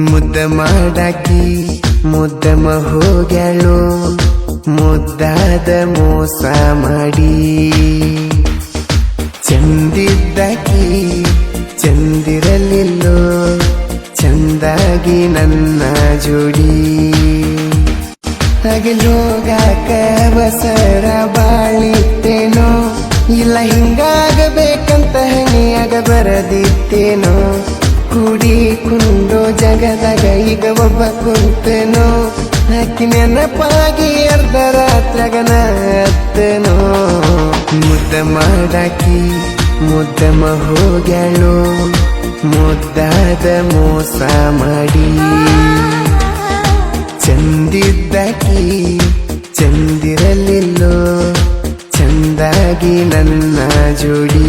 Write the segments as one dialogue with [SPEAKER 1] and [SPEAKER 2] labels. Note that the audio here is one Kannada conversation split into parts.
[SPEAKER 1] ಮುದ್ದ ಮಾಡಾಕಿ ಮುದ್ದಮ ಹೋಗ್ಯಾಳು ಮುದ್ದಾದ ಮೋಸ ಮಾಡಿ ಚಂದಿದ್ದಾಕಿ ಚಂದಿರಲಿಲ್ಲೋ ಚಂದಾಗಿ ನನ್ನ ಜೋಡಿ ಹಗಲೋಗಾಕ ಬಸರ ಬಾಳಿತ್ತೇನೋ ಇಲ್ಲ ಹಿಂಗಾಗಬೇಕಂತ ಹಣಿಯಾಗ ಬರದಿತ್ತೇನೋ ಕೂಡಿ ಕುಂಡೋ ಜಗದಾಗ ಈಗ ಒಬ್ಬ ಕುಂತೇನೋ ಹಾಕಿ ನೆನಪಾಗಿ ಅರ್ಧ ರಾತ್ರಾಗನ ಅತ್ತನೋ ಮುದ್ದ ಮಾಡಾಕಿ ಮುದ್ದಮ ಹೋಗ್ಯಾಳು ಮುದ್ದಾದ ಮೋಸ ಮಾಡಿ ಚಂದಿದ್ದಾಕಿ ಚಂದಿರಲಿಲ್ಲೋ ಚಂದಾಗಿ ನನ್ನ ಜೋಡಿ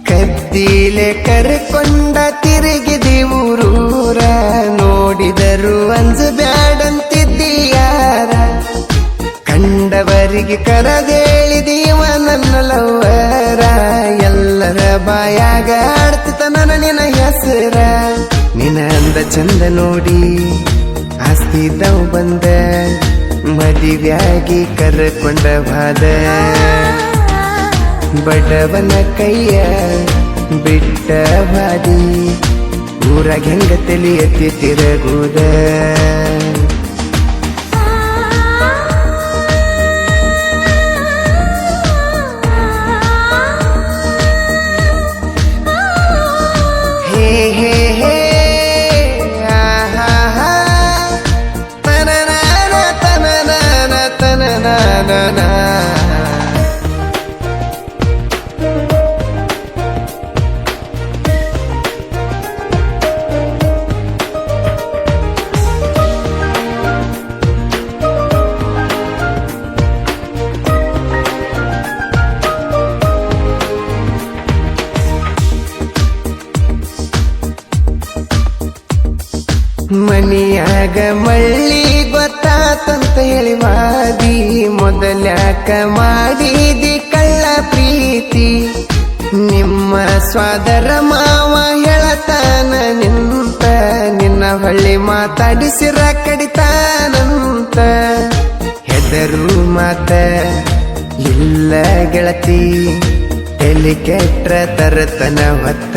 [SPEAKER 1] ಕದ್ದಿಲೆ ಕರ್ಕೊಂಡ ತಿರುಗಿದಿ ಊರೂರ ನೋಡಿದರು ಅಂಜ ಬ್ಯಾಡಂತಿದ್ದೀಯಾರ ಕಂಡವರಿಗೆ ಕರದೇಳಿದೀವ ನನ್ನ ಲವ್ವರ ಎಲ್ಲರ ಬಾಯಾಗ ಆಡ್ತಿತ ನನ್ನ ನಿನ್ನ ಹೆಸರ ನಿನ್ನ ಅಂದ ಚಂದ ನೋಡಿ ಆಸ್ತಿದ್ದವು ಬಂದ ಮದುವೆಯಾಗಿ ಕರ್ಕೊಂಡ ಬಾದ ಬಡವನ ಕೈಯ ಬಿಟ್ಟ ಬಾದಿ ಊರಾಗ ಹೆಂಗ ತಲಿ ಎತ್ತಿ ತಿರುಗುದ ಹೇ ಹೇ ಹೇ ಆಹಾ ತನನ ತನನ ತನನ ಮನಿಯಾಗ ಮಳ್ಳಿ ಗೊತ್ತಾತಂತ ಹೇಳಿ ವಾದಿ ಮೊದಲ್ಯಾಕ ಮಾಡಿದಿ ಕಳ್ಳ ಪ್ರೀತಿ ನಿಮ್ಮ ಸ್ವಾದರ ಮಾವ ಹೇಳತಾನ ನಿಂತ ನಿನ್ನ ಹೊಳ್ಳಿ ಮಾತಾಡಿಸಿರ ಕಡಿತಾನಂತ ಹೆದರು ಮಾತ ಇಲ್ಲ ಗೆಳತಿ ಎಲ್ಲಿ ಕೆಟ್ರ ತರತನ ಹೊತ್ತ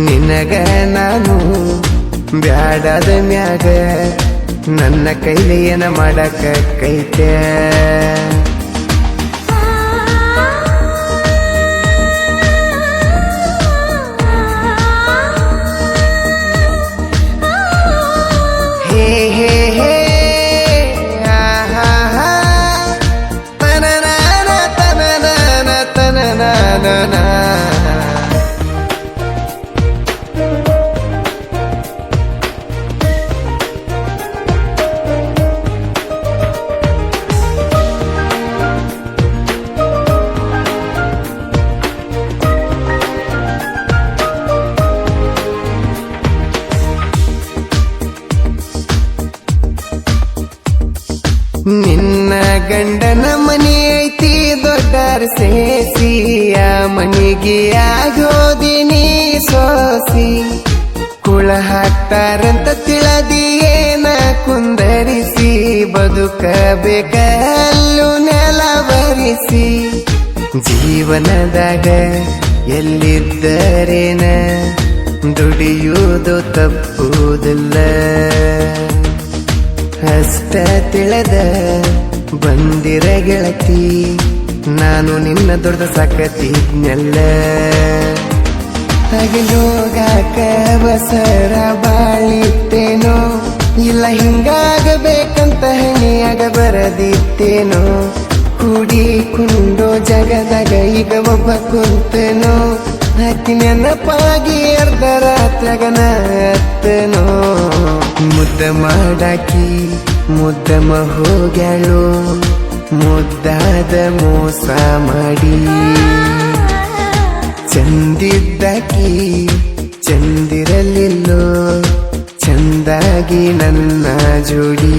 [SPEAKER 1] ನಿನಗ ನಾನು ಬ್ಯಾಡಾದ ಮ್ಯಾಗ ನನ್ನ ಕೈಲಿ ಏನ ಮಾಡಕ ಕೈತೆ ಹೇ ಹೇ ಹೇ ಆಹಾ ತನನ ತನನ ತನನ ನಿನ್ನ ಗಂಡನ ಮನಿ ಐತಿ ದೊಡ್ಡರ ಸೇಸಿ ಆ ಮನಿಗೆ ಆಗೋದಿನಿ ಸೋಸಿ ಕುಳ ಹಾಕ್ತಾರಂತ ತಿಳದಿಯೇನ ಕುಂದರಿಸಿ ಬದುಕಬೇಕಲ್ಲು ನೆಲ ಬರಿಸಿ ಜೀವನದಾಗ ಎಲ್ಲಿದ್ದರೇನ ದುಡಿಯುವುದು ತಪ್ಪುವುದಿಲ್ಲ ಅಷ್ಟ ತಿಳಿದ ಬಂದಿರ ಗೆಳತಿ ನಾನು ನಿನ್ನ ದೊಡ್ಡ ಸಾಕತಿದ್ನೆಲ್ಲ ಹಗಲೋಗಾಕ ಬಸರ ಬಾಳಿತ್ತೇನೋ ಇಲ್ಲ ಹಿಂಗಾಗಬೇಕಂತ ಹಣಿಯಾಗ ಬರದಿತ್ತೇನೋ ಕೂಡಿ ಕುಂಡೋ ಜಗದಾಗ ಈಗ ಒಬ್ಬ ಕುಂತನೋ ಅತಿ ನೆನಪಾಗಿ ಅರ್ಧ ರಾತ್ರಿಗನ ಅತ್ತನೋ ಮುದ್ದ ಮಾಡಾಕಿ ಮುದ್ದಮ ಹೋಗ್ಯಾಳು ಮುದ್ದಾದ ಮೋಸ ಮಾಡಿ ಚಂದಿದ್ದಾಕಿ ಚಂದಿರಲಿಲ್ಲೋ ಚಂದಾಗಿ ನನ್ನ ಜೋಡಿ